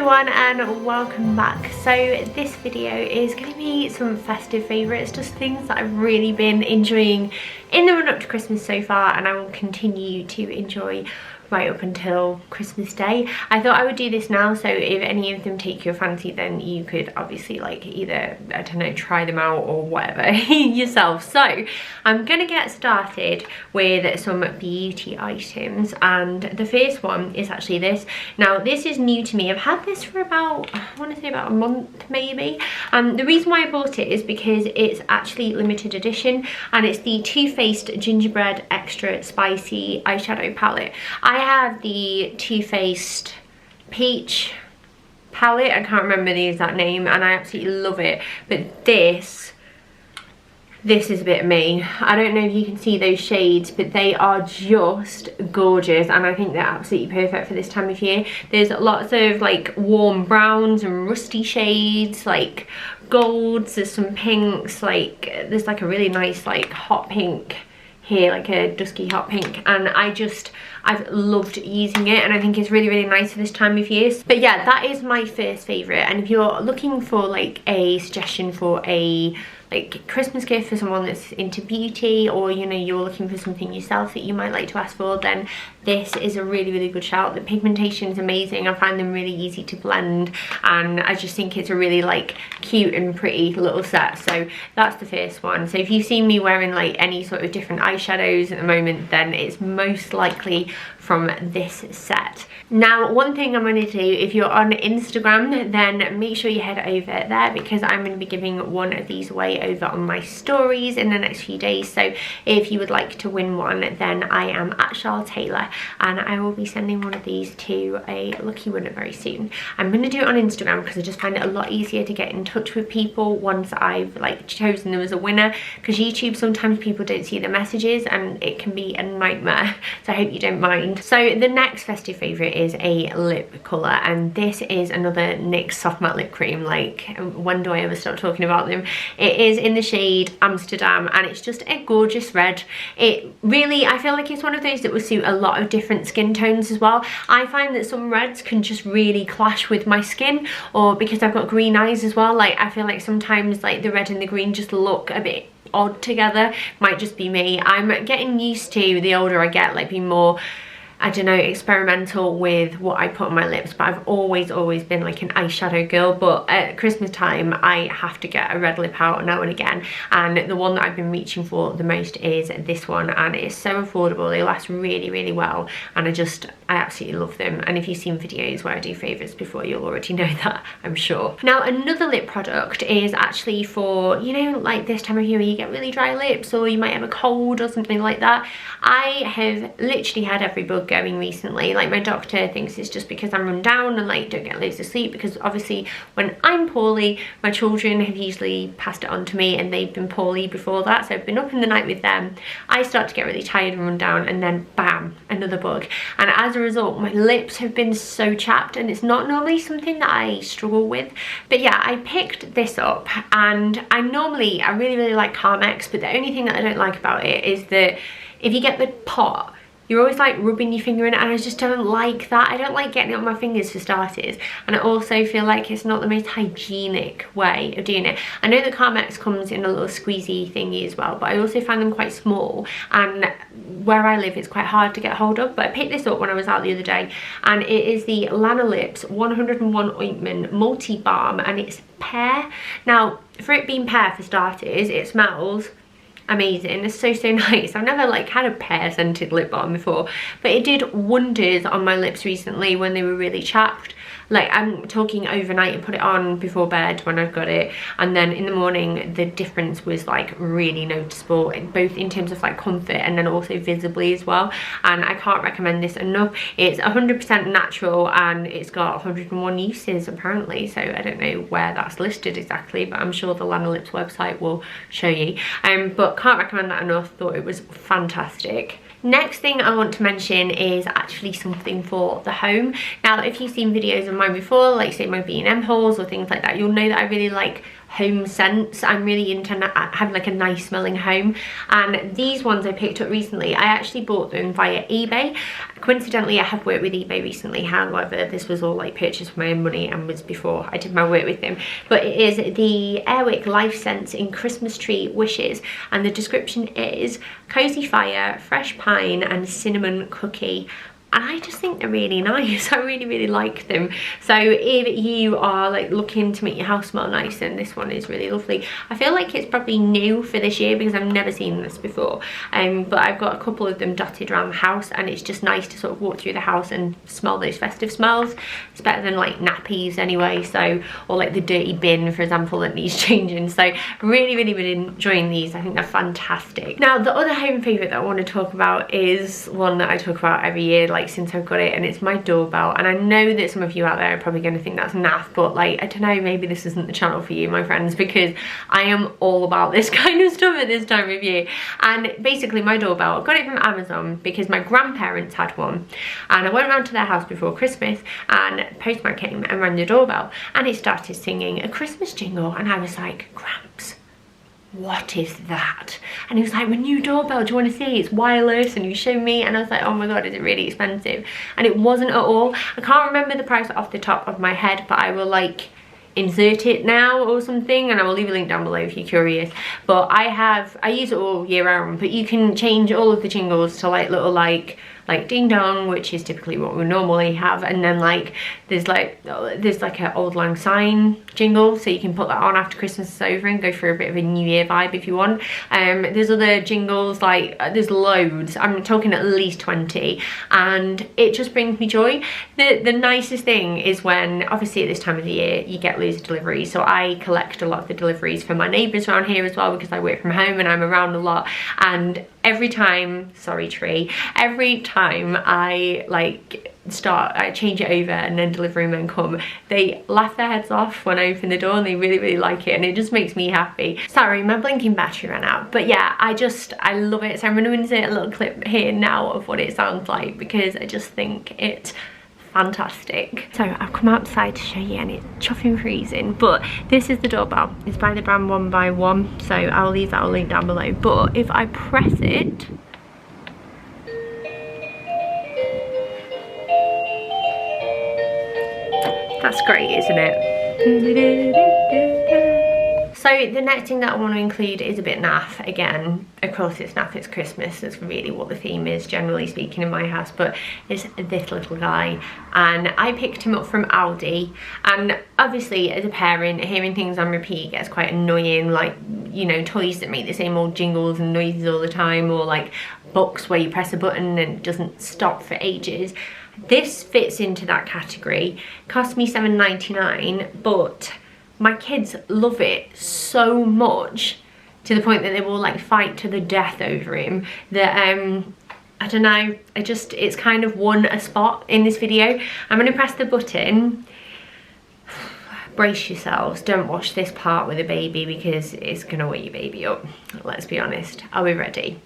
everyone and welcome back. So this video is going to be some festive favourites, just things that I've really been enjoying in the run up to Christmas so far, and I will continue to enjoy right up until Christmas Day. I thought I would do this now, so if any of them take your fancy, then you could obviously like either, I don't know, try them out or whatever yourself. So I'm gonna get started with some beauty items, and the first one is actually this. Now this is new to me. I've had this for about, I want to say about a month maybe. The reason why I bought it is because it's actually limited edition, and it's the Too Faced Gingerbread Extra Spicy Eyeshadow Palette. I have the Too Faced Peach palette, I can't remember the exact name, and I absolutely love it, but this is a bit of me. I don't know if you can see those shades, but they are just gorgeous, and I think they're absolutely perfect for this time of year. There's lots of like warm browns and rusty shades, like golds, there's some pinks, like there's like a really nice like hot pink here, like a dusky hot pink, and I've loved using it, and I think it's really, really nice for this time of year. But yeah, that is my first favourite, and if you're looking for like a suggestion for a like Christmas gift for someone that's into beauty, or you know, you're looking for something yourself that you might like to ask for, then this is a really, really good shout. The pigmentation is amazing. I find them really easy to blend, and I just think it's a really like cute and pretty little set. So that's the first one. So if you've seen me wearing like any sort of different eyeshadows at the moment, then it's most likely from this set. Now, one thing I'm going to do, if you're on Instagram, then make sure you head over there, because I'm going to be giving one of these away over on my stories in the next few days. So if you would like to win one, then I am at charlottetaylor, and I will be sending one of these to a lucky winner very soon. I'm going to do it on Instagram because I just find it a lot easier to get in touch with people once I've like chosen them as a winner, because YouTube, sometimes people don't see the messages and it can be a nightmare. So I hope you don't mind. So the next festive favourite is a lip colour, and this is another NYX Soft Matte Lip Cream. Like, when do I ever stop talking about them? It is in the shade Amsterdam, and it's just a gorgeous red. It really, I feel like it's one of those that will suit a lot of different skin tones as well. I find that some reds can just really clash with my skin, or because I've got green eyes as well, like I feel like sometimes like the red and the green just look a bit odd together. Might just be me. I'm getting used to, the older I get, like being more, I don't know, experimental with what I put on my lips, but I've always been like an eyeshadow girl. But at Christmas time I have to get a red lip out now and again, and the one that I've been reaching for the most is this one, and it's so affordable. They last really, really well, and I absolutely love them. And if you've seen videos where I do favourites before, you'll already know that, I'm sure. Now, another lip product is actually for, you know, like this time of year where you get really dry lips, or you might have a cold or something like that. I have literally had every bug going recently. Like, my doctor thinks it's just because I'm run down and like don't get loads of sleep, because obviously when I'm poorly, my children have usually passed it on to me, and they've been poorly before that, so I've been up in the night with them. I start to get really tired and run down, and then bam, another bug, and as a result my lips have been so chapped, and it's not normally something that I struggle with. But yeah, I picked this up, and I really, really like Carmex, but the only thing that I don't like about it is that if you get the pot, you're always like rubbing your finger in it, and I just don't like that. I don't like getting it on my fingers for starters, and I also feel like it's not the most hygienic way of doing it. I know that Carmex comes in a little squeezy thingy as well, but I also find them quite small, and where I live it's quite hard to get hold of. But I picked this up when I was out the other day, and it is the Lanolips 101 Ointment Multi Balm, and it's pear. Now, for it being pear for starters, it smells amazing. It's so nice. I've never like had a pear scented lip balm before, but it did wonders on my lips recently when they were really chapped. Like, I'm talking overnight, and put it on before bed when I've got it, and then in the morning the difference was like really noticeable, both in terms of like comfort and then also visibly as well. And I can't recommend this enough. It's 100% natural, and it's got 101 uses apparently, so I don't know where that's listed exactly, but I'm sure the Lanolips website will show you. But can't recommend that enough. Thought it was fantastic. Next thing I want to mention is actually something for the home. Now, if you've seen videos of mine before, like say my B&M hauls or things like that, you'll know that I really like home scents. I'm really into having like a nice smelling home, and these ones I picked up recently. I actually bought them via eBay. Coincidentally, I have worked with eBay recently, however this was all like purchased with my own money and was before I did my work with them. But it is the Airwick Life Scents in Christmas Tree Wishes, and the description is cozy fire, fresh pine and cinnamon cookie. And I just think they're really nice. I really like them. So if you are like looking to make your house smell nice, then this one is really lovely. I feel like it's probably new for this year because I've never seen this before. But I've got a couple of them dotted around the house, and it's just nice to sort of walk through the house and smell those festive smells. It's better than like nappies anyway, so, or like the dirty bin, for example, that needs changing. So really enjoying these. I think they're fantastic. Now the other home favourite that I want to talk about is one that I talk about every year, like since I've got it, and it's my doorbell. And I know that some of you out there are probably going to think that's naff, but like, I don't know, maybe this isn't the channel for you, my friends, because I am all about this kind of stuff at this time of year. And basically my doorbell, I got it from Amazon because my grandparents had one, and I went round to their house before Christmas, and postman came and rang the doorbell, and it started singing a Christmas jingle, and I was like, Gramps, what is that? And he was like, my new doorbell, do you want to see? It's wireless. And he showed me, and I was like, oh my god, is it really expensive? And it wasn't at all. I can't remember the price off the top of my head, but I will like insert it now or something, and I will leave a link down below if you're curious. But I use it all year round, but you can change all of the jingles to like little like ding dong, which is typically what we normally have, and then like there's like an Auld Lang Syne jingle, so you can put that on after Christmas is over and go for a bit of a New Year vibe if you want. There's other jingles, like there's loads. I'm talking at least 20, and it just brings me joy. The nicest thing is when, obviously at this time of the year, you get loads of deliveries, so I collect a lot of the deliveries from my neighbours around here as well, because I work from home and I'm around a lot. And every time, sorry tree, every time I I change it over and then delivery men come, they laugh their heads off when I open the door, and they really like it, and it just makes me happy. Sorry, my blinking battery ran out, but yeah, I love it. So I'm going to insert a little clip here now of what it sounds like, because I just think it's fantastic. So I've come outside to show you, and it's chuffing freezing, but this is the doorbell. It's by the brand One by One, so I'll leave that link down below. But if I press it, that's great, isn't it? So the next thing that I want to include is a bit naff. Again, of course it's naff, it's Christmas, that's really what the theme is generally speaking in my house, but it's this little guy, and I picked him up from Aldi. And obviously as a parent, hearing things on repeat gets quite annoying, like, you know, toys that make the same old jingles and noises all the time, or like books where you press a button and it doesn't stop for ages. This fits into that category. Cost me $7.99, but my kids love it so much, to the point that they will like fight to the death over him, that I don't know, it's kind of won a spot in this video. I'm going to press the button. Brace yourselves, don't watch this part with a baby, because it's going to wake your baby up, let's be honest. Are we ready?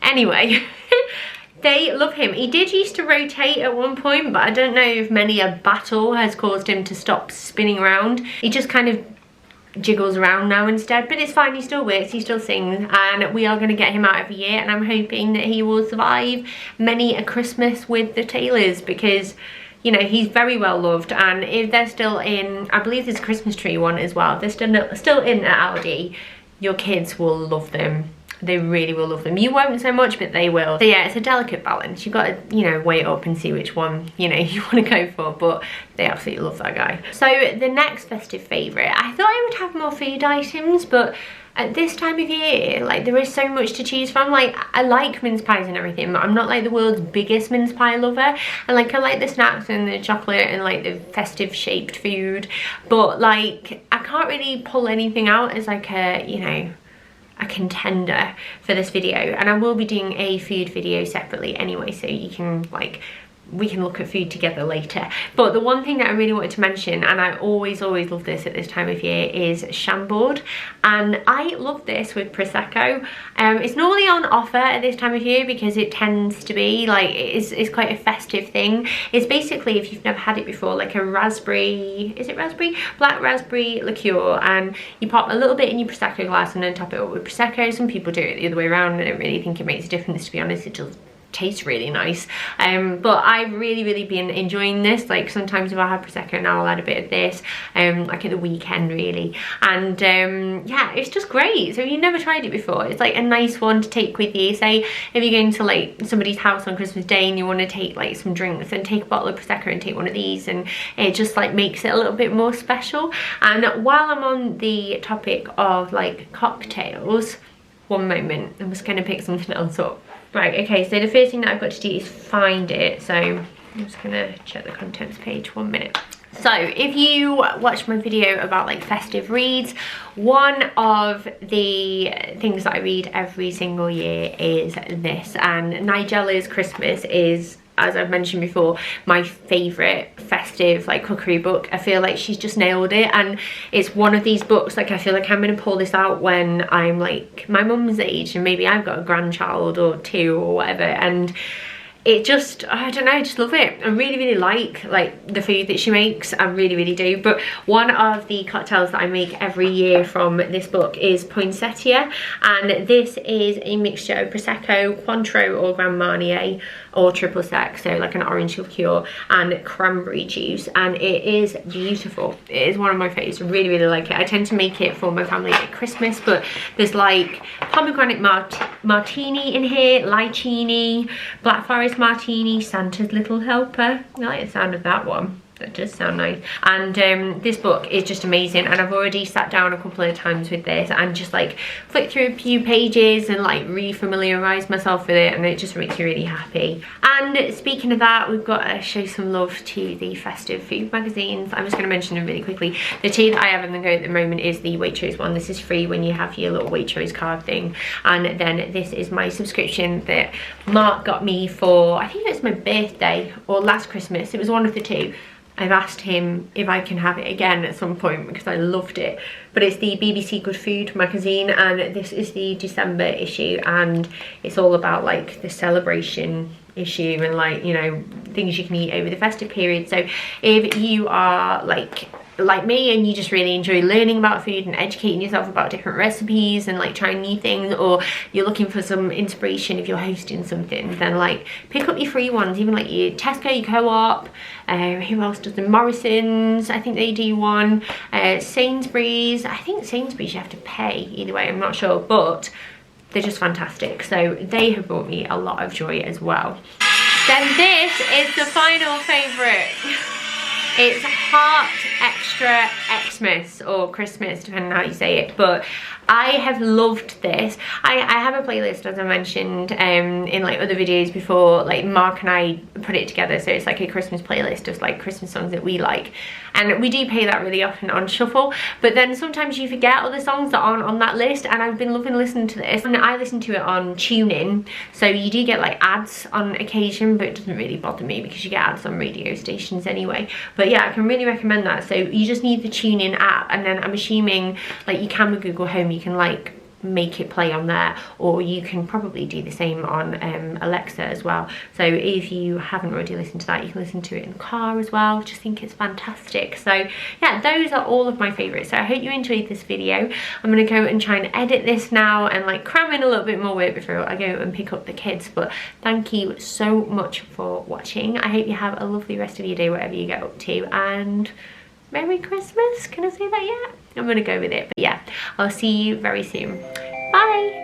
Anyway, they love him. He did used to rotate at one point, but I don't know if many a battle has caused him to stop spinning around. He just kind of jiggles around now instead, but it's fine, he still works, he still sings, and we are going to get him out every year, and I'm hoping that he will survive many a Christmas with the Taylors, because, you know, he's very well loved. And if they're still in, I believe there's a Christmas tree one as well, if they're still in at Aldi, your kids will love them. They really will love them. You won't so much, but they will. So yeah, it's a delicate balance. You've got to, you know, weigh it up and see which one, you know, you want to go for, but they absolutely love that guy. So the next festive favourite, I thought I would have more food items, but at this time of year, like, there is so much to choose from. Like, I like mince pies and everything, but I'm not like the world's biggest mince pie lover. And like, I like the snacks and the chocolate and like the festive shaped food, but like, I can't really pull anything out as like a, you know, a contender for this video. And I will be doing a food video separately anyway, so you can like we can look at food together later. But the one thing that I really wanted to mention, and I always love this at this time of year, is Chambord. And I love this with Prosecco. It's normally on offer at this time of year because it tends to be like, it's quite a festive thing. It's basically, if you've never had it before, like a raspberry, is it raspberry? Black raspberry liqueur, and you pop a little bit in your Prosecco glass and then top it up with Prosecco. Some people do it the other way around. I don't really think it makes a difference, to be honest. It just tastes really nice. But I've really been enjoying this. Like sometimes if I have Prosecco now, I'll add a bit of this, like at the weekend really. And yeah, it's just great. So if you've never tried it before, it's like a nice one to take with you. Say if you're going to like somebody's house on Christmas Day and you want to take like some drinks, then take a bottle of Prosecco and take one of these, and it just like makes it a little bit more special. And while I'm on the topic of like cocktails, one moment, I'm just going to pick something else up. Right, okay, so the first thing that I've got to do is find it. So I'm just gonna check the contents page, 1 minute. So if you watched my video about like festive reads, one of the things that I read every single year is this, and Nigella's Christmas is, as I've mentioned before, my favourite festive like cookery book. I feel like she's just nailed it, and it's one of these books, like I feel like I'm going to pull this out when I'm like my mum's age and maybe I've got a grandchild or two or whatever, and it just, I don't know, I just love it. I really like the food that she makes. I really do. But one of the cocktails that I make every year from this book is poinsettia, and this is a mixture of Prosecco, Cointreau or Grand Marnier or triple sec, so like an orange liqueur, and cranberry juice, and it is beautiful. It is one of my favourites. I really like it. I tend to make it for my family at Christmas, but there's like pomegranate martini in here, lychee, black forest martini, Santa's Little Helper. I like the sound of that one. That does sound nice. And this book is just amazing, and I've already sat down a couple of times with this and just like flicked through a few pages and like re-familiarised myself with it, and it just makes you really happy. And speaking of that, we've got to show some love to the festive food magazines. I'm just going to mention them really quickly. The two that I have on the go at the moment is the Waitrose one. This is free when you have your little Waitrose card thing, and then this is my subscription that Mark got me for, I think it was my birthday or last Christmas. It was one of the two. I've asked him if I can have it again at some point because I loved it. But it's the BBC Good Food magazine, and this is the December issue, and it's all about like the celebration issue and like, you know, things you can eat over the festive period. So if you are like me and you just really enjoy learning about food and educating yourself about different recipes and like trying new things, or you're looking for some inspiration if you're hosting something, then like pick up your free ones, even like your Tesco, your Co-op, who else does them? Morrison's, I think they do one, Sainsbury's. I think Sainsbury's you have to pay either way, I'm not sure, but they're just fantastic. So they have brought me a lot of joy as well. Then this is the final favourite. It's Heart Extra Xmas or Christmas, depending on how you say it, but I have loved this. I have a playlist, as I mentioned in like other videos before. Like Mark and I put it together, so it's like a Christmas playlist of like Christmas songs that we like, and we do play that really often on shuffle, but then sometimes you forget other songs that aren't on that list, and I've been loving listening to this, and I listen to it on TuneIn, so you do get like ads on occasion, but it doesn't really bother me because you get ads on radio stations anyway. But yeah, I can really recommend that. So you just need the TuneIn app, and then I'm assuming like you can with Google Home, you can like make it play on there, or you can probably do the same on Alexa as well. So if you haven't already listened to that, you can listen to it in the car as well. I just think it's fantastic. So yeah, those are all of my favorites. So I hope you enjoyed this video. I'm gonna go and try and edit this now and like cram in a little bit more work before I go and pick up the kids. But thank you so much for watching. I hope you have a lovely rest of your day, whatever you get up to, and Merry Christmas. Can I say that yet? I'm gonna go with it. But yeah, I'll see you very soon. Bye.